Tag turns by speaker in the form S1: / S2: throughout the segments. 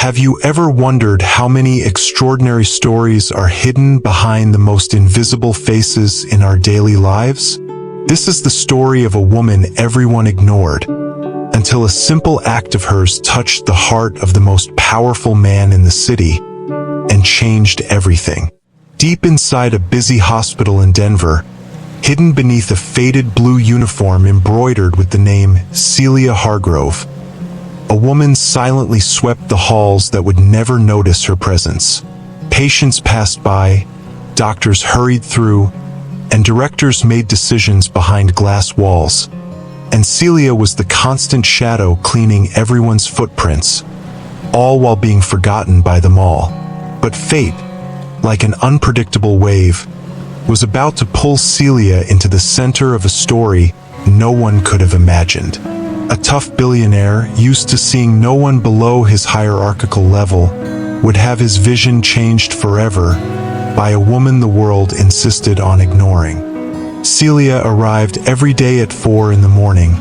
S1: Have you ever wondered how many extraordinary stories are hidden behind the most invisible faces in our daily lives? This is the story of a woman everyone ignored, until a simple act of hers touched the heart of the most powerful man in the city and changed everything. Deep inside a busy hospital in Denver, hidden beneath a faded blue uniform embroidered with the name Celia Hargrove, a woman silently swept the halls that would never notice her presence. Patients passed by, doctors hurried through, and directors made decisions behind glass walls. And Celia was the constant shadow cleaning everyone's footprints, all while being forgotten by them all. But fate, like an unpredictable wave, was about to pull Celia into the center of a story no one could have imagined. A tough billionaire, used to seeing no one below his hierarchical level, would have his vision changed forever by a woman the world insisted on ignoring. Celia arrived every day at 4 in the morning,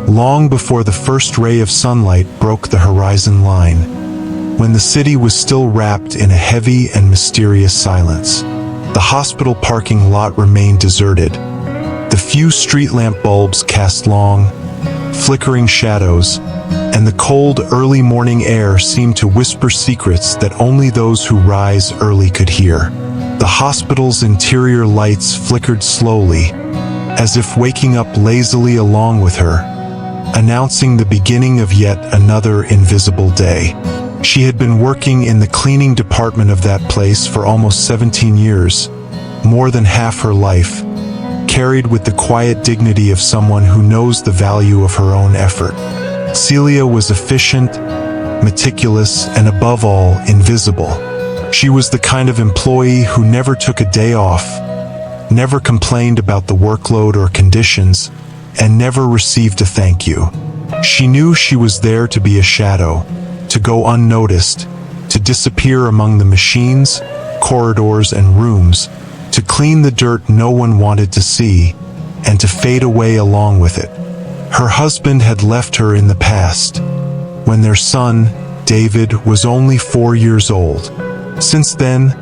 S1: long before the first ray of sunlight broke the horizon line, when the city was still wrapped in a heavy and mysterious silence. The hospital parking lot remained deserted. The few street lamp bulbs cast long, flickering shadows, and the cold, early morning air seemed to whisper secrets that only those who rise early could hear. The hospital's interior lights flickered slowly, as if waking up lazily along with her, announcing the beginning of yet another invisible day. She had been working in the cleaning department of that place for almost 17 years, more than half her life, carried with the quiet dignity of someone who knows the value of her own effort. Celia was efficient, meticulous, and above all, invisible. She was the kind of employee who never took a day off, never complained about the workload or conditions, and never received a thank you. She knew she was there to be a shadow, to go unnoticed, to disappear among the machines, corridors, and rooms, to clean the dirt no one wanted to see, and to fade away along with it. Her husband had left her in the past, when their son, David, was only 4 years old. Since then,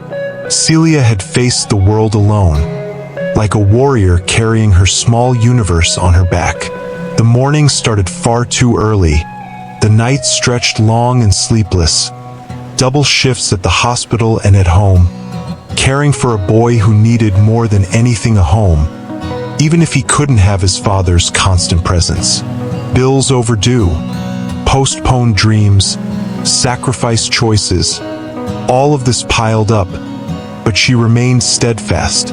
S1: Celia had faced the world alone, like a warrior carrying her small universe on her back. The morning started far too early. The nights stretched long and sleepless, double shifts at the hospital and at home, caring for a boy who needed more than anything a home, even if he couldn't have his father's constant presence. Bills overdue, postponed dreams, sacrificed choices, all of this piled up, but she remained steadfast,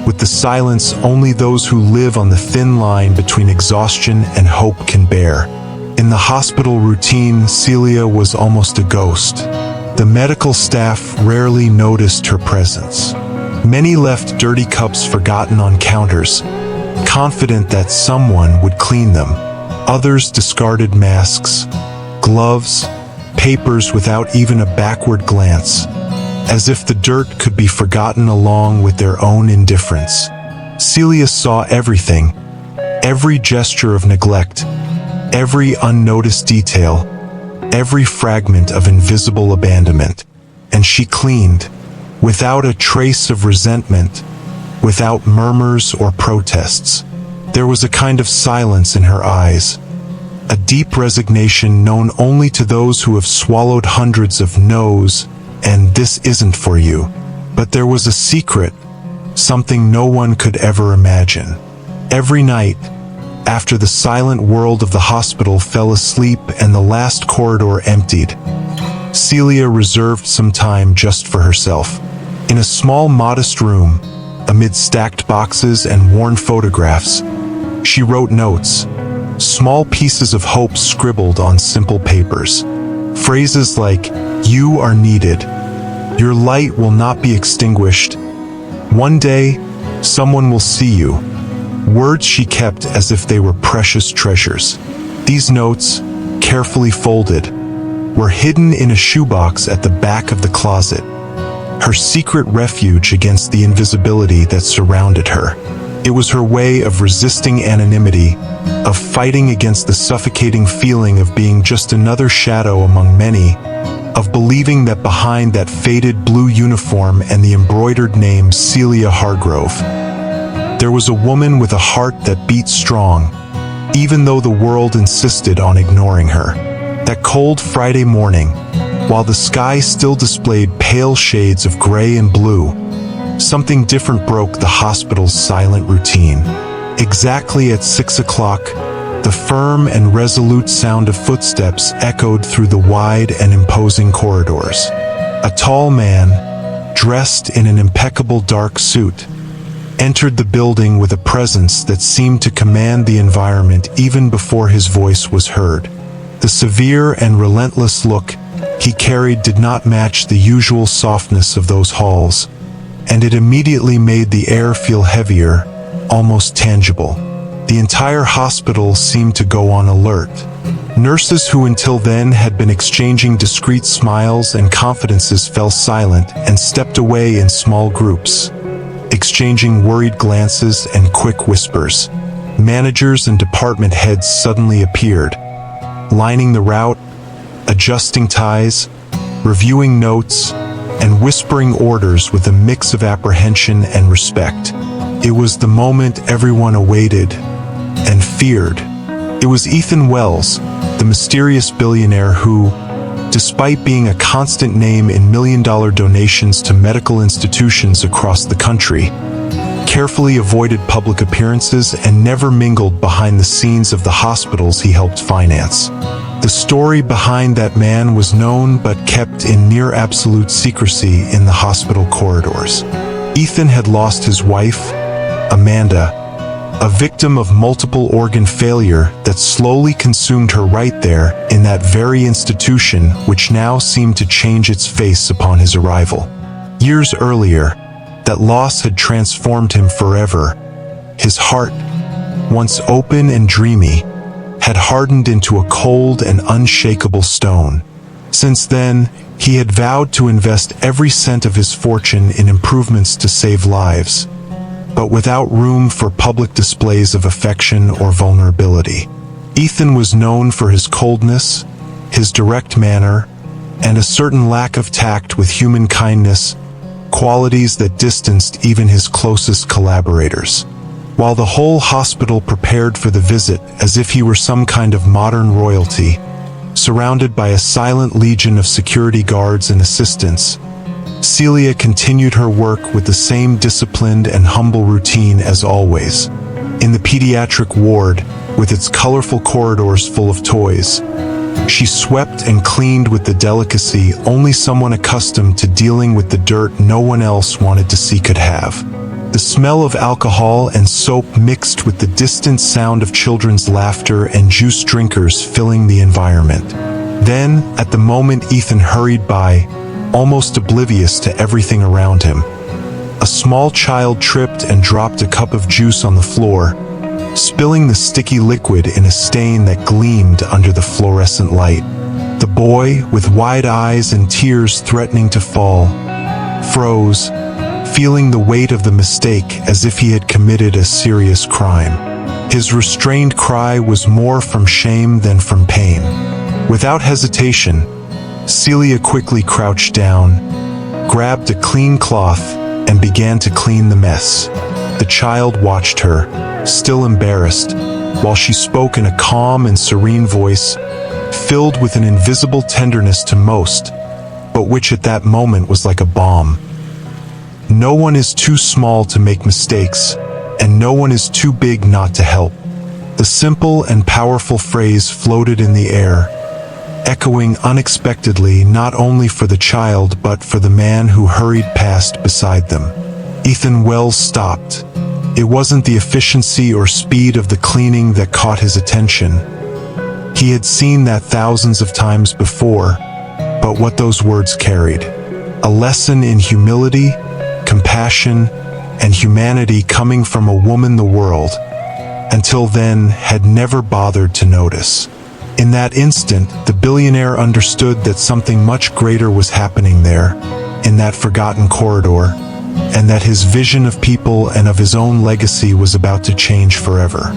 S1: with the silence only those who live on the thin line between exhaustion and hope can bear. In the hospital routine, Celia was almost a ghost. The medical staff rarely noticed her presence. Many left dirty cups forgotten on counters, confident that someone would clean them. Others discarded masks, gloves, papers without even a backward glance, as if the dirt could be forgotten along with their own indifference. Celia saw everything, every gesture of neglect, every unnoticed detail, every fragment of invisible abandonment, and she cleaned, without a trace of resentment, without murmurs or protests. There was a kind of silence in her eyes, a deep resignation known only to those who have swallowed hundreds of no's and "this isn't for you." But there was a secret, something no one could ever imagine. Every night, after the silent world of the hospital fell asleep and the last corridor emptied, Celia reserved some time just for herself. In a small, modest room, amid stacked boxes and worn photographs, she wrote notes, small pieces of hope scribbled on simple papers. Phrases like, "You are needed. Your light will not be extinguished. One day, someone will see you." Words she kept as if they were precious treasures. These notes, carefully folded, were hidden in a shoebox at the back of the closet, her secret refuge against the invisibility that surrounded her. It was her way of resisting anonymity, of fighting against the suffocating feeling of being just another shadow among many, of believing that behind that faded blue uniform and the embroidered name Celia Hargrove, there was a woman with a heart that beat strong, even though the world insisted on ignoring her. That cold Friday morning, while the sky still displayed pale shades of gray and blue, something different broke the hospital's silent routine. Exactly at 6 o'clock, the firm and resolute sound of footsteps echoed through the wide and imposing corridors. A tall man, dressed in an impeccable dark suit, entered the building with a presence that seemed to command the environment even before his voice was heard. The severe and relentless look he carried did not match the usual softness of those halls, and it immediately made the air feel heavier, almost tangible. The entire hospital seemed to go on alert. Nurses who until then had been exchanging discreet smiles and confidences fell silent and stepped away in small groups, exchanging worried glances and quick whispers. Managers and department heads suddenly appeared, lining the route, adjusting ties, reviewing notes, and whispering orders with a mix of apprehension and respect. It was the moment everyone awaited and feared. It was Ethan Wells, the mysterious billionaire who, despite being a constant name in million-dollar donations to medical institutions across the country, carefully avoided public appearances and never mingled behind the scenes of the hospitals he helped finance. The story behind that man was known but kept in near absolute secrecy in the hospital corridors. Ethan had lost his wife, Amanda, a victim of multiple organ failure that slowly consumed her right there in that very institution, which now seemed to change its face upon his arrival. Years earlier, that loss had transformed him forever. His heart, once open and dreamy, had hardened into a cold and unshakable stone. Since then, he had vowed to invest every cent of his fortune in improvements to save lives, but without room for public displays of affection or vulnerability. Ethan was known for his coldness, his direct manner, and a certain lack of tact with human kindness, qualities that distanced even his closest collaborators. While the whole hospital prepared for the visit as if he were some kind of modern royalty, surrounded by a silent legion of security guards and assistants, Celia continued her work with the same disciplined and humble routine as always. In the pediatric ward, with its colorful corridors full of toys, she swept and cleaned with the delicacy only someone accustomed to dealing with the dirt no one else wanted to see could have. The smell of alcohol and soap mixed with the distant sound of children's laughter and juice drinkers filling the environment. Then, at the moment Ethan hurried by, almost oblivious to everything around him, a small child tripped and dropped a cup of juice on the floor, spilling the sticky liquid in a stain that gleamed under the fluorescent light. The boy, with wide eyes and tears threatening to fall, froze, feeling the weight of the mistake as if he had committed a serious crime. His restrained cry was more from shame than from pain. Without hesitation, Celia quickly crouched down, grabbed a clean cloth, and began to clean the mess. The child watched her, still embarrassed, while she spoke in a calm and serene voice, filled with an invisible tenderness to most, but which at that moment was like a balm. No one is too small to make mistakes, and no one is too big not to help. The simple and powerful phrase floated in the air, echoing unexpectedly not only for the child but for the man who hurried past beside them. Ethan Wells stopped. It wasn't the efficiency or speed of the cleaning that caught his attention. He had seen that thousands of times before, but what those words carried. A lesson in humility, compassion, and humanity coming from a woman the world, until then, had never bothered to notice. In that instant, the billionaire understood that something much greater was happening there, in that forgotten corridor, and that his vision of people and of his own legacy was about to change forever.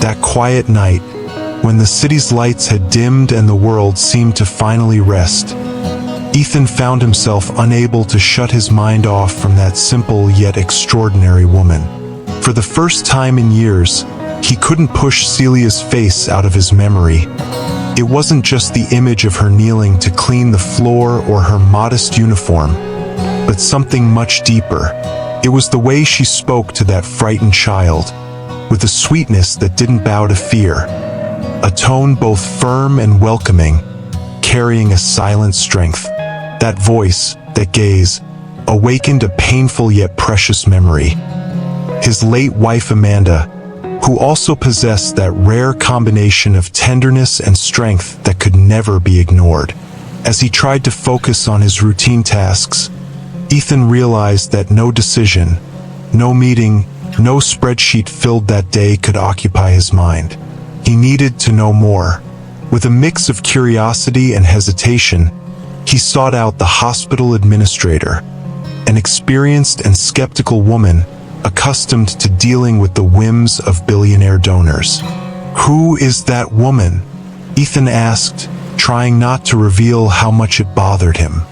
S1: That quiet night, when the city's lights had dimmed and the world seemed to finally rest, Ethan found himself unable to shut his mind off from that simple yet extraordinary woman. For the first time in years, he couldn't push Celia's face out of his memory. It wasn't just the image of her kneeling to clean the floor or her modest uniform, but something much deeper. It was the way she spoke to that frightened child, with a sweetness that didn't bow to fear, a tone both firm and welcoming, carrying a silent strength. That voice, that gaze, awakened a painful yet precious memory. His late wife Amanda, who also possessed that rare combination of tenderness and strength that could never be ignored. As he tried to focus on his routine tasks, Ethan realized that no decision, no meeting, no spreadsheet filled that day could occupy his mind. He needed to know more. With a mix of curiosity and hesitation, he sought out the hospital administrator, an experienced and skeptical woman accustomed to dealing with the whims of billionaire donors. "Who is that woman?" Ethan asked, trying not to reveal how much it bothered him.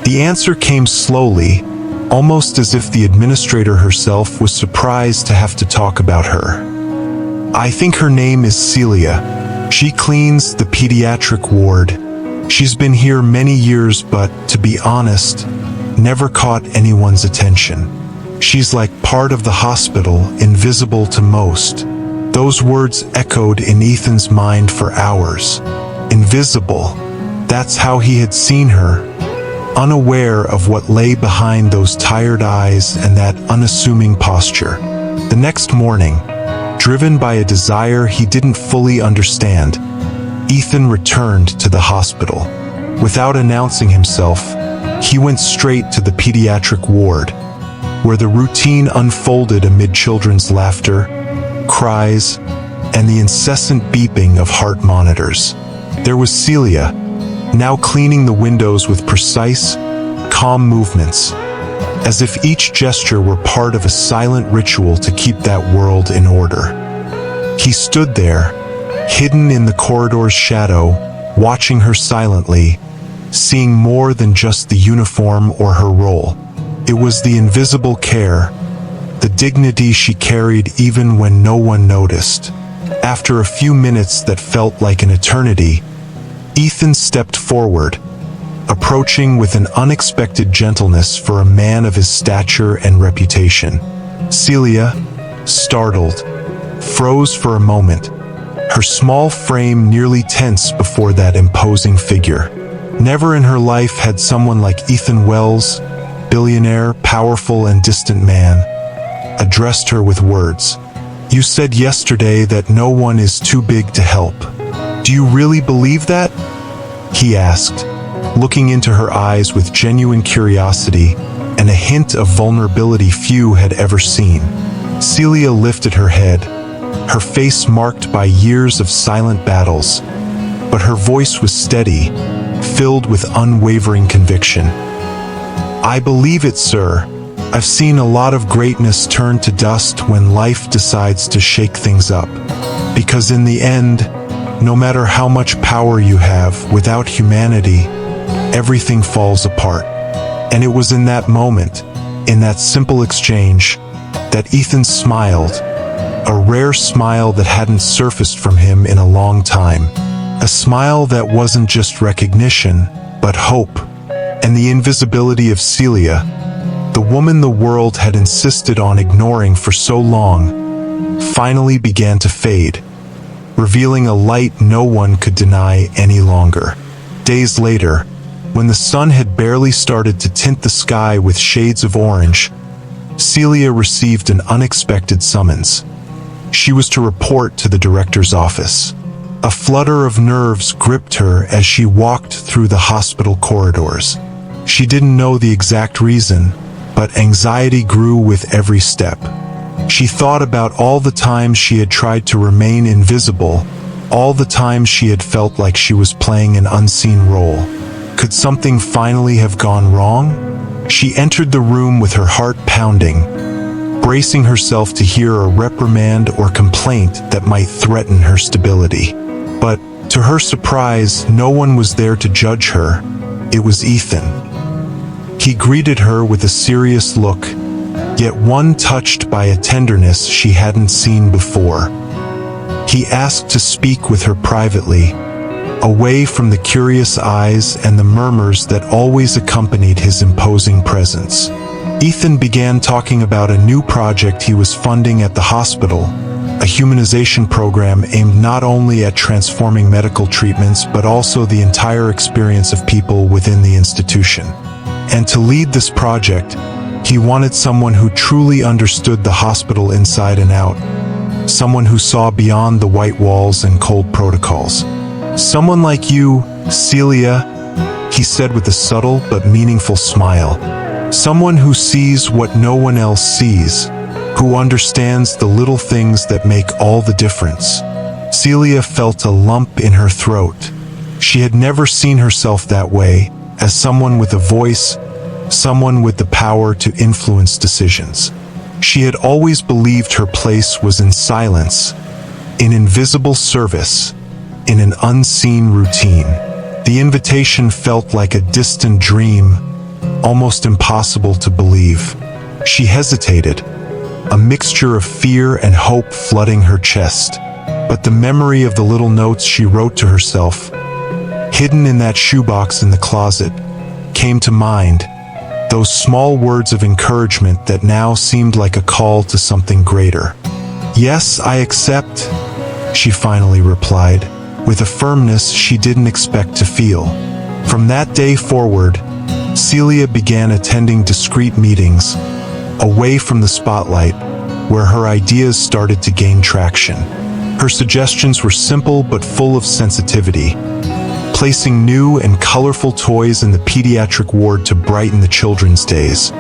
S1: The answer came slowly, almost as if the administrator herself was surprised to have to talk about her. "I think her name is Celia. She cleans the pediatric ward. She's been here many years, but, to be honest, never caught anyone's attention. She's like part of the hospital, invisible to most." Those words echoed in Ethan's mind for hours. Invisible. That's how he had seen her, unaware of what lay behind those tired eyes and that unassuming posture. The next morning, driven by a desire he didn't fully understand, Ethan returned to the hospital. Without announcing himself, he went straight to the pediatric ward, where the routine unfolded amid children's laughter, cries, and the incessant beeping of heart monitors. There was Celia, now cleaning the windows with precise, calm movements, as if each gesture were part of a silent ritual to keep that world in order. He stood there, hidden in the corridor's shadow, watching her silently, seeing more than just the uniform or her role. It was the invisible care, the dignity she carried even when no one noticed. After a few minutes that felt like an eternity, Ethan stepped forward, approaching with an unexpected gentleness for a man of his stature and reputation. Celia, startled, froze for a moment, her small frame nearly tense before that imposing figure. Never in her life had someone like Ethan Wells, billionaire, powerful and distant man, addressed her with words. "You said yesterday that no one is too big to help. Do you really believe that?" he asked, looking into her eyes with genuine curiosity and a hint of vulnerability few had ever seen. Celia lifted her head, her face marked by years of silent battles, but her voice was steady, filled with unwavering conviction. "I believe it, sir. I've seen a lot of greatness turn to dust when life decides to shake things up. Because in the end, no matter how much power you have, without humanity, everything falls apart." And it was in that moment, in that simple exchange, that Ethan smiled, a rare smile that hadn't surfaced from him in a long time. A smile that wasn't just recognition, but hope. And the invisibility of Celia, the woman the world had insisted on ignoring for so long, finally began to fade, revealing a light no one could deny any longer. Days later, when the sun had barely started to tint the sky with shades of orange, Celia received an unexpected summons. She was to report to the director's office. A flutter of nerves gripped her as she walked through the hospital corridors. She didn't know the exact reason, but anxiety grew with every step. She thought about all the times she had tried to remain invisible, all the times she had felt like she was playing an unseen role. Could something finally have gone wrong? She entered the room with her heart pounding, bracing herself to hear a reprimand or complaint that might threaten her stability. But, to her surprise, no one was there to judge her, It was Ethan. He greeted her with a serious look, yet one touched by a tenderness she hadn't seen before. He asked to speak with her privately, away from the curious eyes and the murmurs that always accompanied his imposing presence. Ethan began talking about a new project he was funding at the hospital, a humanization program aimed not only at transforming medical treatments but also the entire experience of people within the institution. And to lead this project, he wanted someone who truly understood the hospital inside and out, someone who saw beyond the white walls and cold protocols. "Someone like you, Celia," he said with a subtle but meaningful smile. "Someone who sees what no one else sees, who understands the little things that make all the difference." Celia felt a lump in her throat. She had never seen herself that way, as someone with a voice, someone with the power to influence decisions. She had always believed her place was in silence, in invisible service, in an unseen routine. The invitation felt like a distant dream, almost impossible to believe. She hesitated, a mixture of fear and hope flooding her chest. But the memory of the little notes she wrote to herself, hidden in that shoebox in the closet, came to mind. Those small words of encouragement that now seemed like a call to something greater. "Yes, I accept," she finally replied, with a firmness she didn't expect to feel. From that day forward, Celia began attending discreet meetings, away from the spotlight, where her ideas started to gain traction. Her suggestions were simple but full of sensitivity, placing new and colorful toys in the pediatric ward to brighten the children's days,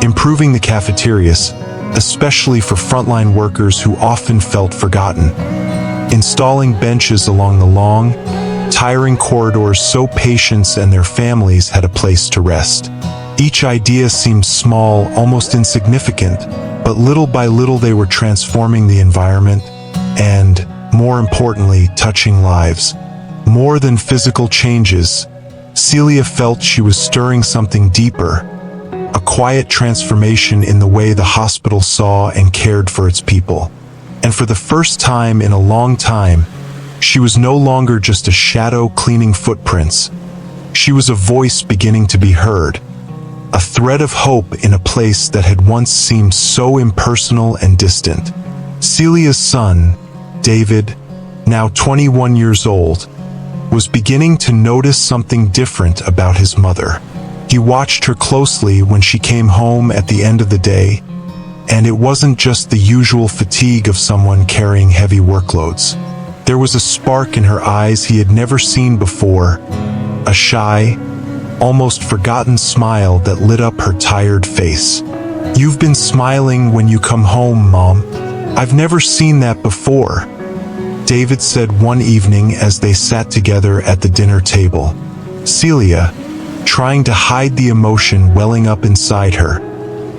S1: improving the cafeterias, especially for frontline workers who often felt forgotten, installing benches along the long, tiring corridors so patients and their families had a place to rest. Each idea seemed small, almost insignificant, but little by little they were transforming the environment and, more importantly, touching lives. More than physical changes, Celia felt she was stirring something deeper, a quiet transformation in the way the hospital saw and cared for its people. And for the first time in a long time, she was no longer just a shadow cleaning footprints. She was a voice beginning to be heard, a thread of hope in a place that had once seemed so impersonal and distant. Celia's son, David, now 21 years old, was beginning to notice something different about his mother. He watched her closely when she came home at the end of the day, and it wasn't just the usual fatigue of someone carrying heavy workloads. There was a spark in her eyes he had never seen before, a shy, almost forgotten smile that lit up her tired face. "You've been smiling when you come home, Mom. I've never seen that before," David said one evening as they sat together at the dinner table. Celia, trying to hide the emotion welling up inside her,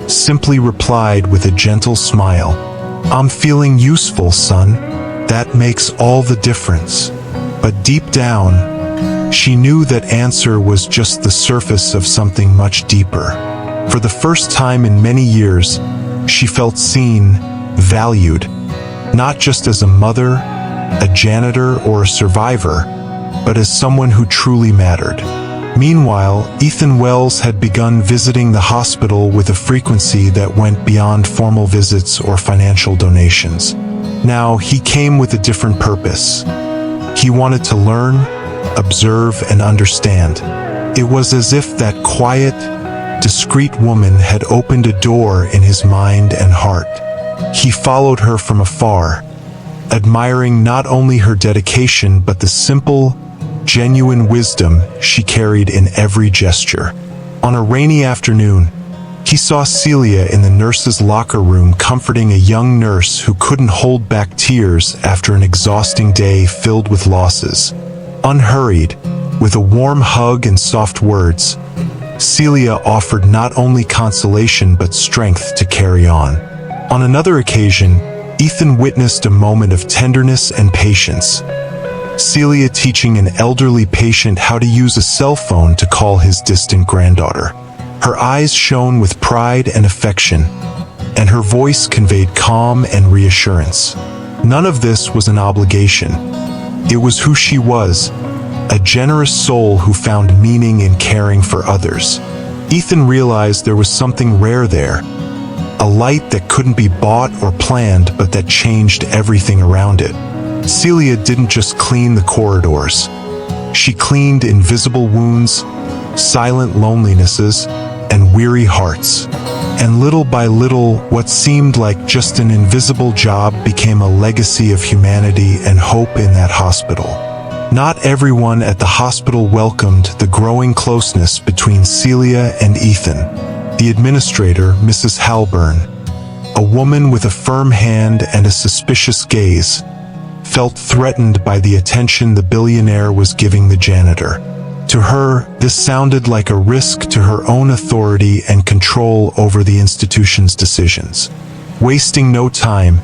S1: simply replied with a gentle smile, "I'm feeling useful, son. That makes all the difference." But deep down, she knew that answer was just the surface of something much deeper. For the first time in many years, she felt seen, valued, not just as a mother, a janitor, or a survivor, but as someone who truly mattered. Meanwhile, Ethan Wells had begun visiting the hospital with a frequency that went beyond formal visits or financial donations. Now, he came with a different purpose. He wanted to learn, observe, and understand. It was as if that quiet, discreet woman had opened a door in his mind and heart. He followed her from afar, admiring not only her dedication but the simple, genuine wisdom she carried in every gesture. On a rainy afternoon, he saw Celia in the nurse's locker room comforting a young nurse who couldn't hold back tears after an exhausting day filled with losses. Unhurried, with a warm hug and soft words, Celia offered not only consolation but strength to carry on. On another occasion, Ethan witnessed a moment of tenderness and patience. Celia teaching an elderly patient how to use a cell phone to call his distant granddaughter. Her eyes shone with pride and affection, and her voice conveyed calm and reassurance. None of this was an obligation. It was who she was, a generous soul who found meaning in caring for others. Ethan realized there was something rare there, a light that couldn't be bought or planned but that changed everything around it. Celia didn't just clean the corridors. She cleaned invisible wounds, silent lonelinesses, and weary hearts. And little by little, what seemed like just an invisible job became a legacy of humanity and hope in that hospital. Not everyone at the hospital welcomed the growing closeness between Celia and Ethan. The administrator, Mrs. Halburn, a woman with a firm hand and a suspicious gaze, felt threatened by the attention the billionaire was giving the janitor. To her, this sounded like a risk to her own authority and control over the institution's decisions. Wasting no time,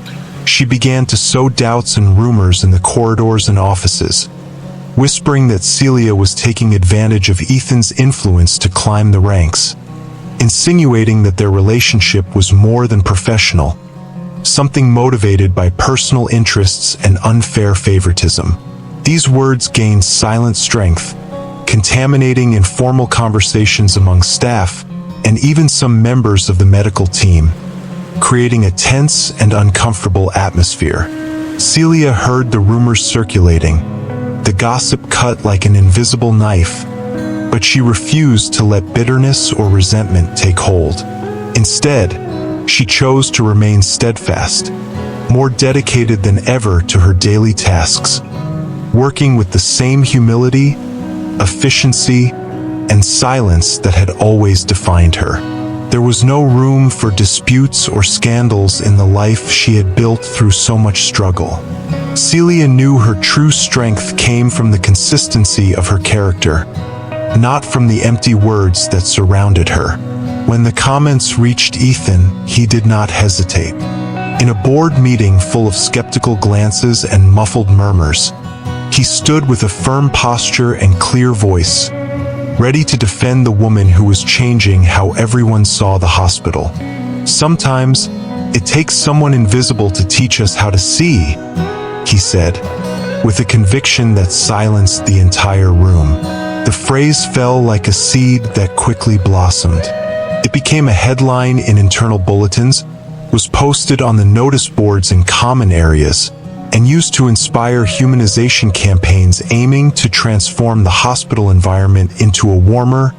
S1: she began to sow doubts and rumors in the corridors and offices, whispering that Celia was taking advantage of Ethan's influence to climb the ranks, insinuating that their relationship was more than professional, something motivated by personal interests and unfair favoritism. These words gained silent strength, contaminating informal conversations among staff and even some members of the medical team, creating a tense and uncomfortable atmosphere. Celia heard the rumors circulating, the gossip cut like an invisible knife, but she refused to let bitterness or resentment take hold. Instead, she chose to remain steadfast, more dedicated than ever to her daily tasks, working with the same humility, efficiency, and silence that had always defined her. There was no room for disputes or scandals in the life she had built through so much struggle. Celia knew her true strength came from the consistency of her character, not from the empty words that surrounded her. When the comments reached Ethan, he did not hesitate. In a board meeting full of skeptical glances and muffled murmurs, he stood with a firm posture and clear voice, ready to defend the woman who was changing how everyone saw the hospital. Sometimes, it takes someone invisible to teach us how to see, he said, with a conviction that silenced the entire room. The phrase fell like a seed that quickly blossomed. It became a headline in internal bulletins, was posted on the notice boards in common areas, and used to inspire humanization campaigns aiming to transform the hospital environment into a warmer,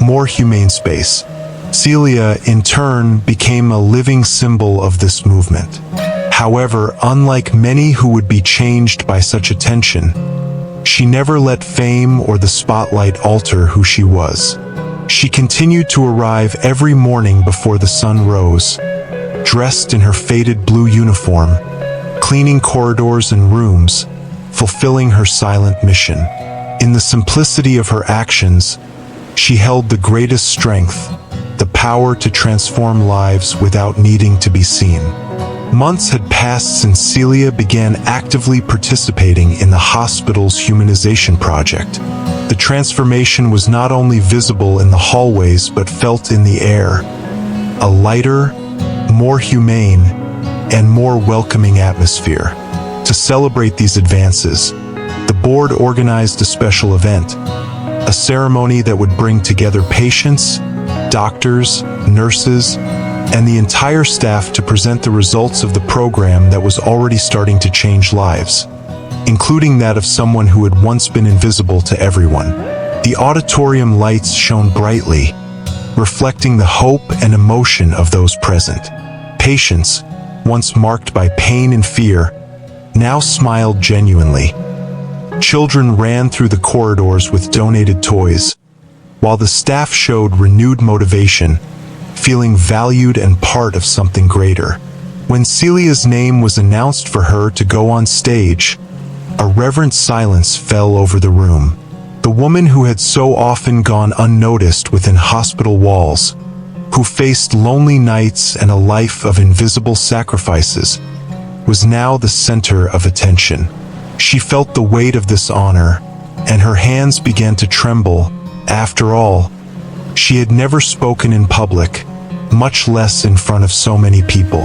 S1: more humane space. Celia, in turn, became a living symbol of this movement. However, unlike many who would be changed by such attention, she never let fame or the spotlight alter who she was. She continued to arrive every morning before the sun rose, dressed in her faded blue uniform, cleaning corridors and rooms, fulfilling her silent mission. In the simplicity of her actions, she held the greatest strength, the power to transform lives without needing to be seen. Months had passed since Celia began actively participating in the hospital's humanization project. The transformation was not only visible in the hallways but felt in the air. A lighter, more humane, and more welcoming atmosphere. To celebrate these advances, the board organized a special event, a ceremony that would bring together patients, doctors, nurses, and the entire staff to present the results of the program that was already starting to change lives, including that of someone who had once been invisible to everyone. The auditorium lights shone brightly, reflecting the hope and emotion of those present. Patients, once marked by pain and fear, now smiled genuinely. Children ran through the corridors with donated toys, while the staff showed renewed motivation, feeling valued and part of something greater. When Celia's name was announced for her to go on stage, a reverent silence fell over the room. The woman who had so often gone unnoticed within hospital walls, who faced lonely nights and a life of invisible sacrifices, was now the center of attention. She felt the weight of this honor, and her hands began to tremble. After all, she had never spoken in public, much less in front of so many people.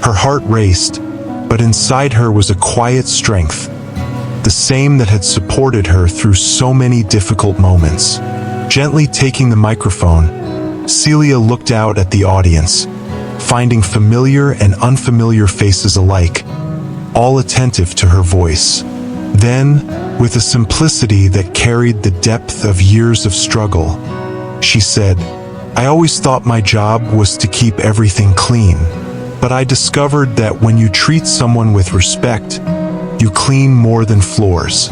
S1: Her heart raced, but inside her was a quiet strength, the same that had supported her through so many difficult moments. Gently taking the microphone, Celia looked out at the audience, finding familiar and unfamiliar faces alike, all attentive to her voice. Then, with a simplicity that carried the depth of years of struggle, she said, "I always thought my job was to keep everything clean, but I discovered that when you treat someone with respect, you clean more than floors.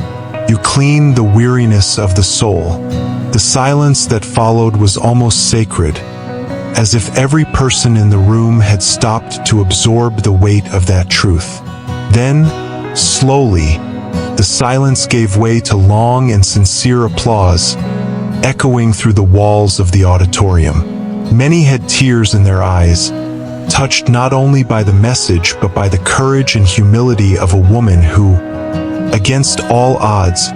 S1: You clean the weariness of the soul." The silence that followed was almost sacred, as if every person in the room had stopped to absorb the weight of that truth. Then, slowly, the silence gave way to long and sincere applause, echoing through the walls of the auditorium. Many had tears in their eyes, touched not only by the message but by the courage and humility of a woman who, against all odds,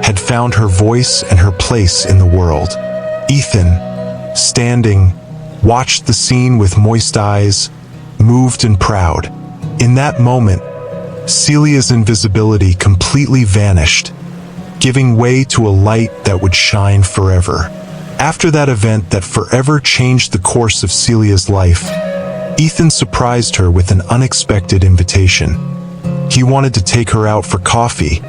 S1: had found her voice and her place in the world. Ethan, standing, watched the scene with moist eyes, moved and proud. In that moment, Celia's invisibility completely vanished, giving way to a light that would shine forever. After that event that forever changed the course of Celia's life, Ethan surprised her with an unexpected invitation. He wanted to take her out for coffee,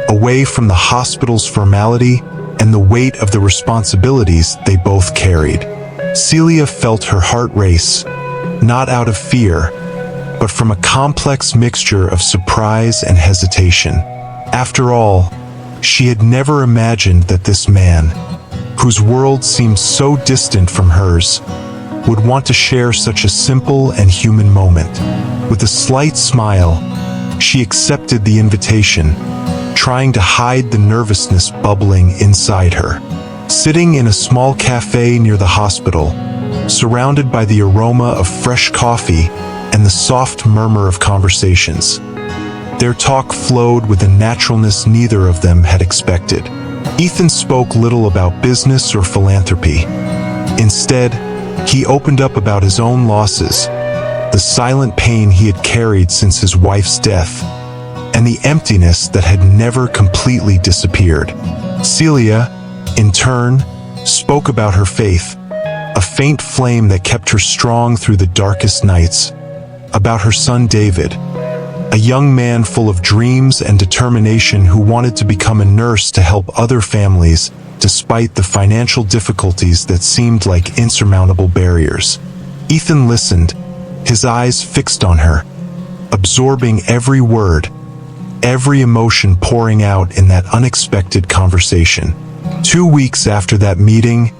S1: away from the hospital's formality and the weight of the responsibilities they both carried. Celia felt her heart race, not out of fear, but from a complex mixture of surprise and hesitation. After all, she had never imagined that this man, whose world seemed so distant from hers, would want to share such a simple and human moment. With a slight smile, she accepted the invitation, trying to hide the nervousness bubbling inside her. Sitting in a small cafe near the hospital, surrounded by the aroma of fresh coffee and the soft murmur of conversations, their talk flowed with a naturalness neither of them had expected. Ethan spoke little about business or philanthropy. Instead, he opened up about his own losses, the silent pain he had carried since his wife's death, and the emptiness that had never completely disappeared. Celia, in turn, spoke about her faith, a faint flame that kept her strong through the darkest nights, about her son David, a young man full of dreams and determination who wanted to become a nurse to help other families despite the financial difficulties that seemed like insurmountable barriers. Ethan listened, his eyes fixed on her, absorbing every word, every emotion pouring out in that unexpected conversation. 2 weeks after that meeting,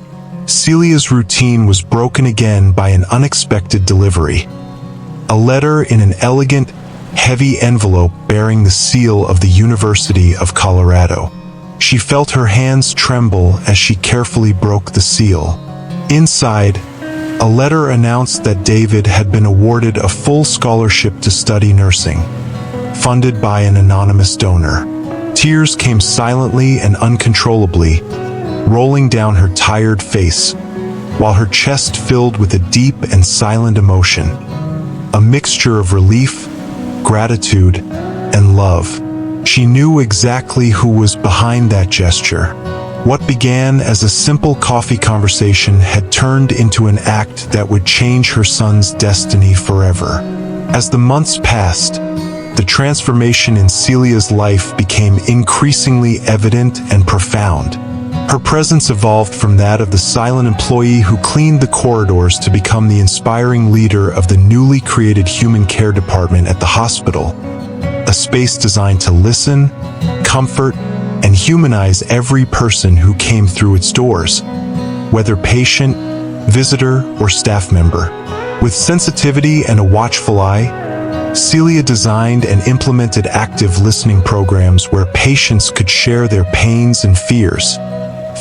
S1: Celia's routine was broken again by an unexpected delivery. A letter in an elegant, heavy envelope bearing the seal of the University of Colorado. She felt her hands tremble as she carefully broke the seal. Inside, a letter announced that David had been awarded a full scholarship to study nursing, funded by an anonymous donor. Tears came silently and uncontrollably, rolling down her tired face, while her chest filled with a deep and silent emotion, a mixture of relief, gratitude, and love. She knew exactly who was behind that gesture. What began as a simple coffee conversation had turned into an act that would change her son's destiny forever. As the months passed, the transformation in Celia's life became increasingly evident and profound. Her presence evolved from that of the silent employee who cleaned the corridors to become the inspiring leader of the newly created human care department at the hospital, a space designed to listen, comfort, and humanize every person who came through its doors, whether patient, visitor, or staff member. With sensitivity and a watchful eye, Celia designed and implemented active listening programs where patients could share their pains and fears,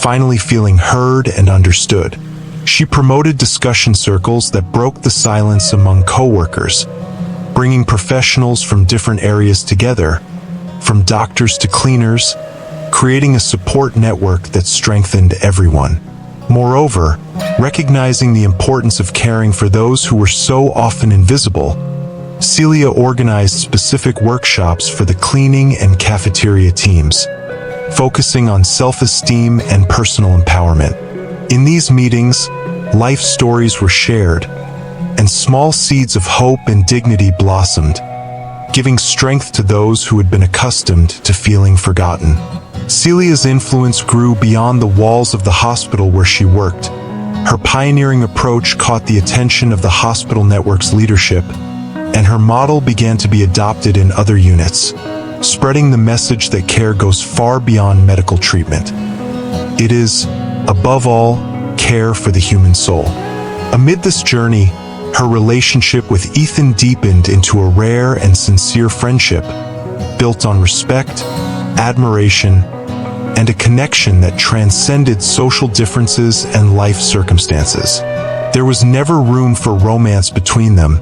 S1: finally feeling heard and understood. She promoted discussion circles that broke the silence among coworkers, bringing professionals from different areas together, from doctors to cleaners, creating a support network that strengthened everyone. Moreover, recognizing the importance of caring for those who were so often invisible, Celia organized specific workshops for the cleaning and cafeteria teams, focusing on self-esteem and personal empowerment. In these meetings, life stories were shared, and small seeds of hope and dignity blossomed, giving strength to those who had been accustomed to feeling forgotten. Celia's influence grew beyond the walls of the hospital where she worked. Her pioneering approach caught the attention of the hospital network's leadership, and her model began to be adopted in other units, spreading the message that care goes far beyond medical treatment. It is, above all, care for the human soul. Amid this journey, her relationship with Ethan deepened into a rare and sincere friendship, built on respect, admiration, and a connection that transcended social differences and life circumstances. There was never room for romance between them.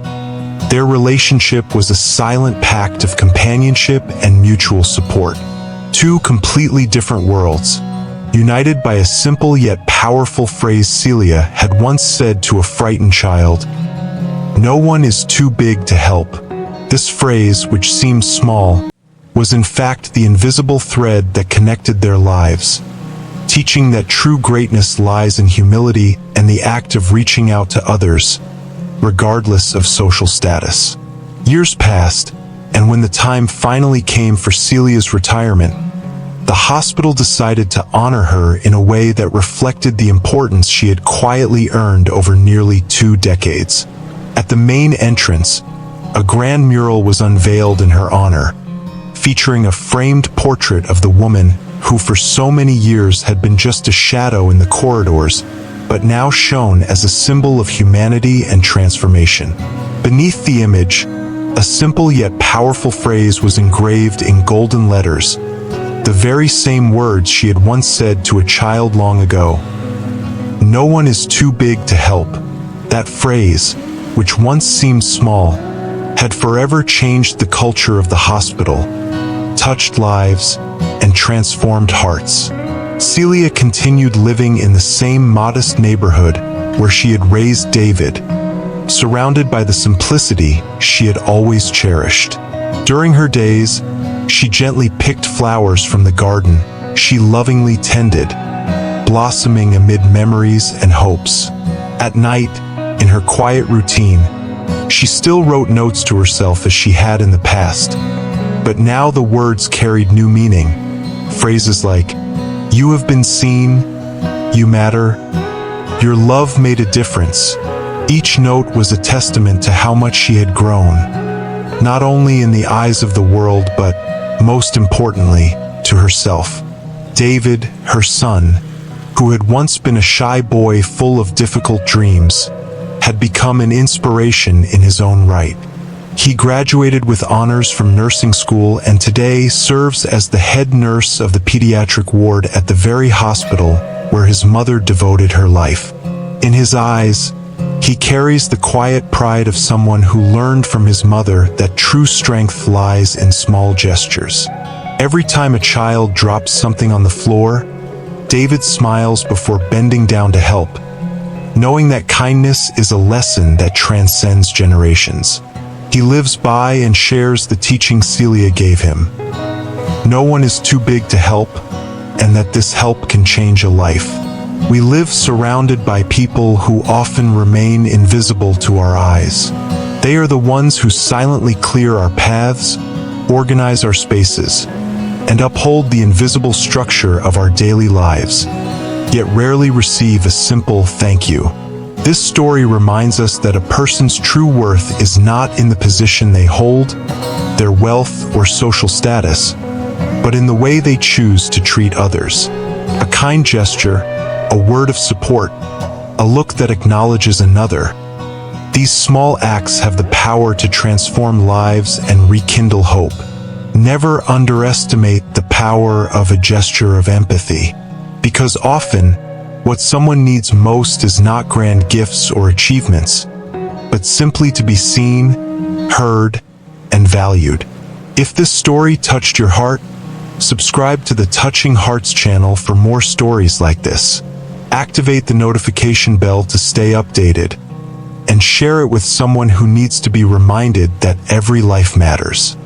S1: Their relationship was a silent pact of companionship and mutual support. Two completely different worlds, united by a simple yet powerful phrase Celia had once said to a frightened child. "No one is too big to help." This phrase, which seemed small, was in fact the invisible thread that connected their lives, teaching that true greatness lies in humility and the act of reaching out to others, regardless of social status. Years passed, and when the time finally came for Celia's retirement, the hospital decided to honor her in a way that reflected the importance she had quietly earned over nearly 2 decades. At the main entrance, a grand mural was unveiled in her honor, featuring a framed portrait of the woman who for so many years had been just a shadow in the corridors, but now shone as a symbol of humanity and transformation. Beneath the image, a simple yet powerful phrase was engraved in golden letters, the very same words she had once said to a child long ago. "No one is too big to help." That phrase, which once seemed small, had forever changed the culture of the hospital, touched lives, and transformed hearts. Celia continued living in the same modest neighborhood where she had raised David, surrounded by the simplicity she had always cherished. During her days, she gently picked flowers from the garden she lovingly tended, blossoming amid memories and hopes. At night, in her quiet routine, she still wrote notes to herself as she had in the past, but now the words carried new meaning. Phrases like, "You have been seen," "You matter," "Your love made a difference." Each note was a testament to how much she had grown, not only in the eyes of the world, but, most importantly, to herself. David, her son, who had once been a shy boy full of difficult dreams, had become an inspiration in his own right. He graduated with honors from nursing school and today serves as the head nurse of the pediatric ward at the very hospital where his mother devoted her life. In his eyes, he carries the quiet pride of someone who learned from his mother that true strength lies in small gestures. Every time a child drops something on the floor, David smiles before bending down to help, knowing that kindness is a lesson that transcends generations. He lives by and shares the teaching Celia gave him. No one is too big to help, and that this help can change a life. We live surrounded by people who often remain invisible to our eyes. They are the ones who silently clear our paths, organize our spaces, and uphold the invisible structure of our daily lives, yet rarely receive a simple thank you. This story reminds us that a person's true worth is not in the position they hold, their wealth or social status, but in the way they choose to treat others. A kind gesture, a word of support, a look that acknowledges another. These small acts have the power to transform lives and rekindle hope. Never underestimate the power of a gesture of empathy, because often, what someone needs most is not grand gifts or achievements, but simply to be seen, heard, and valued. If this story touched your heart, subscribe to the Touching Hearts channel for more stories like this. Activate the notification bell to stay updated, and share it with someone who needs to be reminded that every life matters.